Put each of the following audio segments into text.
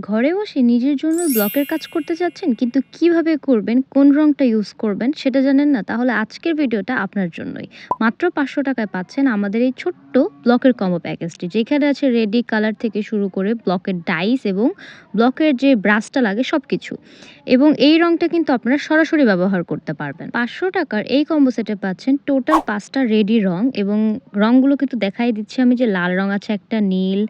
ঘরে বসে নিজের জন্য ব্লকের কাজ করতে চাচ্ছেন কিন্তু কিভাবে করবেন, কোন রংটা ইউজ করবেন সেটা জানেন না? তাহলে আজকের ভিডিওটা আপনার জন্যই। মাত্র ৳৫০০ পাচ্ছেন আমাদের এই ছোট্ট ব্লকের কম্বো প্যাকেজটি। যেখানে আছে রেডি কালার থেকে শুরু করে ব্লকের ডাইস এবং ব্লকের যে ব্রাশটা লাগে সবকিছু। এবং এই রংটা কিন্তু আপনারা সরাসরি ব্যবহার করতে পারবেন। ৳৫০০ এই কম্বো সেটে পাচ্ছেন টোটাল ৫ টা রেডি রং এবং রংগুলো কিন্তু দেখাই দিচ্ছি আমি যে লাল রং আছে একটা, নীল,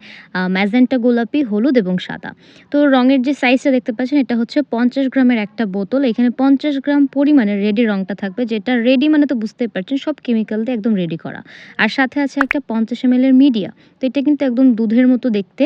ম্যাজেন্টা গোলাপি, হলুদ এবং সাদা। তো রঙের যে সাইজটা দেখতে পাচ্ছেন এটা হচ্ছে ৫০ গ্রামের একটা বোতল। এখানে ৫০ গ্রাম পরিমাণে রেডি রংটা থাকবে। যেটা রেডি মানে তো বুঝতেই পারছেন সব কেমিক্যাল দিয়ে একদম রেডি করা। আর সাথে আছে একটা ৫০ এমএল এর মিডিয়া। তো এটা কিন্তু একদম দুধের মতো দেখতে,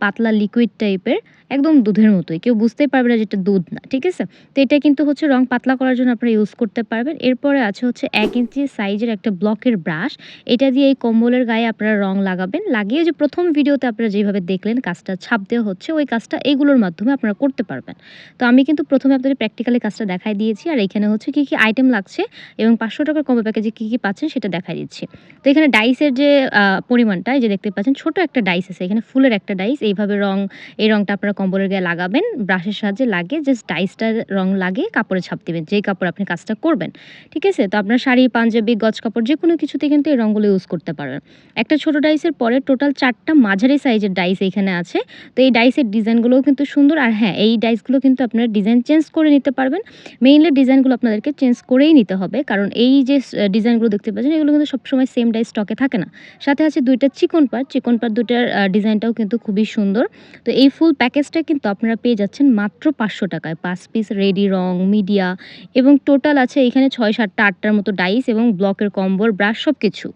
পাতলা লিকুইড টাইপের, একদম দুধের মতোই। কেউ বুঝতেই পারবে না যে এটা দুধ না। ঠিক আছে? তো এটা কিন্তু হচ্ছে রং পাতলা করার জন্য আপনারা ইউজ করতে পারবেন। এরপরে আছে হচ্ছে ১ ইঞ্চি সাইজের একটা ব্লকের ব্রাশ। এটা দিয়ে এই কম্বলের গায়ে আপনারা রং লাগাবেন। লাগিয়ে যে ১ম ভিডিওতে আপনারা যেভাবে দেখলেন কাজটা ছাপ দেওয়া হচ্ছে, ওই কাজটা এগুলোর মাধ্যমে আপনারা করতে পারবেন। তো আমি কিন্তু ১ম এ আপনাদের প্র্যাকটিক্যালি কাজটা দেখাই দিয়েছি। আর এখানে হচ্ছে কি আইটেম লাগছে এবং ৳৫০০ কম্বো প্যাকেজে কি পাচ্ছেন সেটা দেখাই দিচ্ছি। তো এখানে ডাইসের যে পরিমাণটা এই যে দেখতে পাচ্ছেন ছোট একটা ডাইস আছে। এখানে ফুলের একটা ডাইস। এইভাবে এই রংটা আপনারা কম্বলের গায়ে লাগাবেন। ব্রাশের সাহায্যে লাগিয়ে জাস্ট ডাইসটার রং লাগিয়ে কাপড়ে ছাপ দিবেন। যেই কাপড়ে আপনি কাজটা করবেন। ঠিক আছে? তো আপনার শাড়ি, পাঞ্জাবি, গজ কাপড় যেকোনো কিছুতে কিন্তু এই রংগুলো ইউজ করতে পারবেন। একটা ছোট ডাইসের পরে টোটাল ৪ টা মাঝারি সাইজের ডাইস এইখানে আছে। তো এই ডাইসের ডিজাইনগুলোও কিন্তু সুন্দর। আর হ্যাঁ, এই ডাইসগুলো কিন্তু আপনারা ডিজাইন চেঞ্জ করে নিতে পারবেন। মেইনলি ডিজাইনগুলো আপনাদেরকে চেঞ্জ করেই নিতে হবে। কারণ এই যে ডিজাইনগুলো দেখতে পাচ্ছেন এগুলো কিন্তু সবসময় সেম ডাইস স্টকে থাকে না। সাথে আছে ২ টা চিকন পাড় ২ টার ডিজাইনটাও কিন্তু খুবই সুন্দর। তো এই ফুল প্যাকেজটা কিন্তু আপনারা পেয়ে যাচ্ছেন মাত্র ৳৫০০ য়। ৫ পিস রেডি রং, মিডিয়া এবং টোটাল আছে এখানে ৬, ৭ টা, ৮ টার মতো ডাইস এবং ব্লকের কম্বল, ব্রাশ সবকিছু।